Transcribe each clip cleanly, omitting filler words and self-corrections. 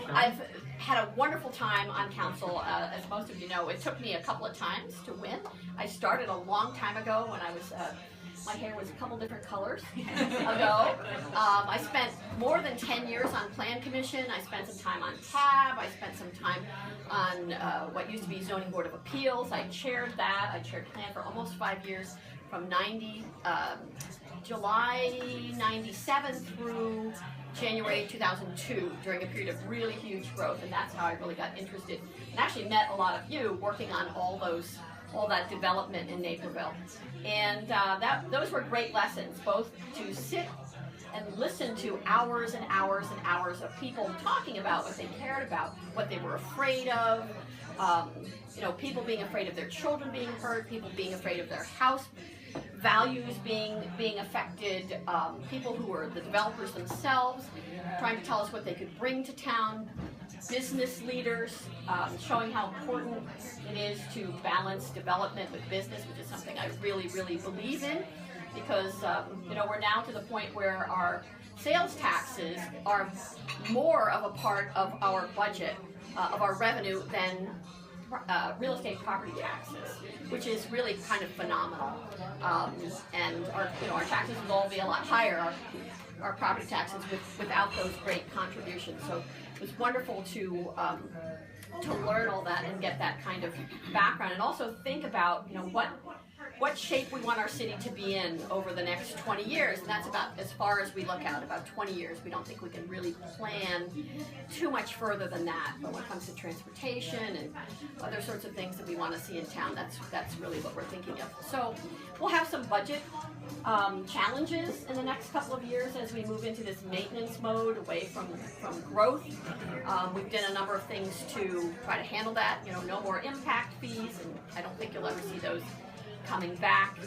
I've had a wonderful time on council. As most of you know, it took me a couple of times to win. I started a long time ago when I was, my hair was a couple different colors ago. I spent more than 10 years on Plan Commission. I spent some time on TAB. I spent some time on what used to be Zoning Board of Appeals. I chaired that. I chaired Plan for almost 5 years, from July 97 through January 2002, during a period of really huge growth, and that's how I really got interested and actually met a lot of you working on all that development in Naperville. And those were great lessons, both to sit and listen to hours and hours and hours of people talking about what they cared about, what they were afraid of, people being afraid of their children being hurt, people being afraid of their house values being affected, people who were the developers themselves trying to tell us what they could bring to town, business leaders showing how important it is to balance development with business, which is something I really, really believe in, because we're now to the point where our sales taxes are more of a part of our budget, of our revenue, than real estate property taxes, which is really kind of phenomenal. And our taxes will all be a lot higher, our property taxes, without those great contributions. So it was wonderful to learn all that and get that kind of background, and also think about what shape we want our city to be in over the next 20 years, and that's about as far as we look out, about 20 years. We don't think we can really plan too much further than that, but when it comes to transportation and other sorts of things that we want to see in town, that's really what we're thinking of. So we'll have some budget challenges in the next couple of years as we move into this maintenance mode away from growth. We've done a number of things to try to handle that, no more impact fees, and I don't think you'll ever see those coming back.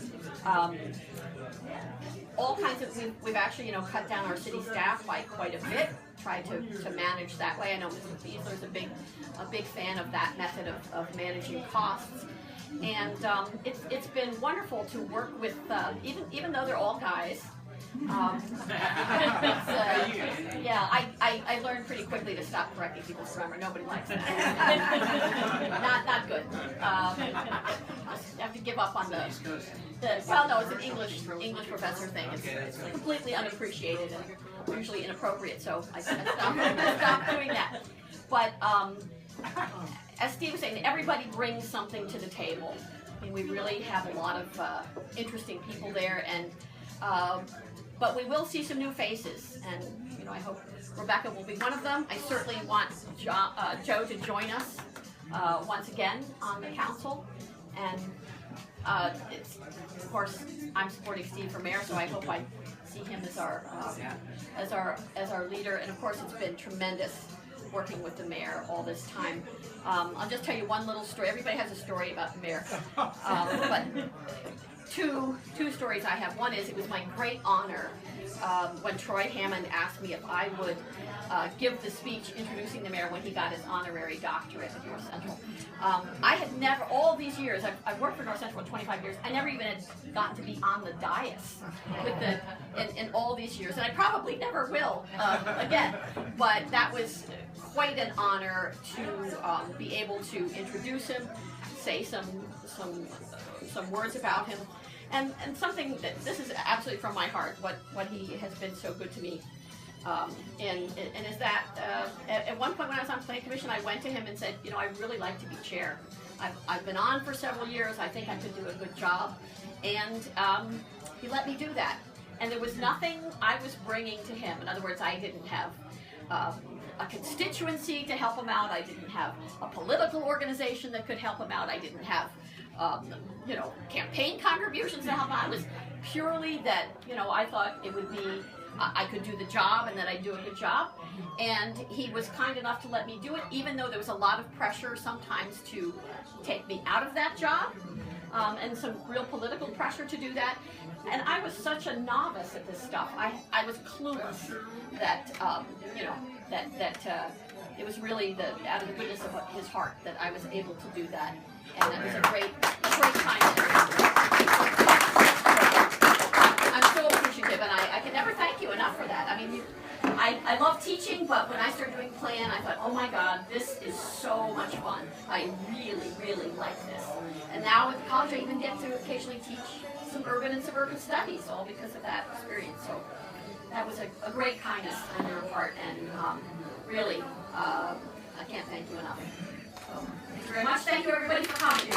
All kinds of, we've actually, cut down our city staff by quite a bit, tried to manage that way. I know Mr. Fiesler's a big fan of that method of managing costs. And it's been wonderful to work with, even though they're all guys. I learned pretty quickly to stop correcting people's grammar. Nobody likes that. not good. Just have to give up on the well, no, it's an English professor thing. It's completely unappreciated and usually inappropriate. So I stopped doing that. But as Steve was saying, everybody brings something to the table. I mean, we really have a lot of interesting people there, and but we will see some new faces, and I hope Rebecca will be one of them. I certainly want Joe to join us once again on the council, and of course I'm supporting Steve for mayor, so I hope I see him as our leader. And of course, it's been tremendous working with the mayor all this time. I'll just tell you one little story. Everybody has a story about the mayor, but two stories I have. One is, it was my great honor when Troy Hammond asked me if I would give the speech introducing the mayor when he got his honorary doctorate at North Central. I had never, all these years, I've worked for North Central for 25 years, I never even had gotten to be on the dais in all these years, and I probably never will again, but that was quite an honor to be able to introduce him, say some words about him, and something that, this is absolutely from my heart, what he has been so good to me. And is that at one point when I was on Plan Commission, I went to him and said, I'd really like to be chair. I've been on for several years. I think I could do a good job. And he let me do that. And there was nothing I was bringing to him. In other words, I didn't have a constituency to help him out. I didn't have a political organization that could help him out. I didn't have campaign contributions to help him out. It was purely that, I thought it would be, I could do the job and that I'd do a good job. And he was kind enough to let me do it, even though there was a lot of pressure sometimes to take me out of that job, and some real political pressure to do that. And I was such a novice at this stuff. I was clueless that, it was really out of the goodness of his heart that I was able to do that. And that was a great time. I'm so appreciative, and I can never thank you enough for that. I mean, I love teaching, but when I started doing plan, I thought, oh my God, this is so much fun. I really, really like this. And now at college, I even get to occasionally teach some urban and suburban studies, all because of that experience. So that was a great kindness on your part, and really, I can't thank you enough. So, thank you very much. Thank you, everybody, for coming.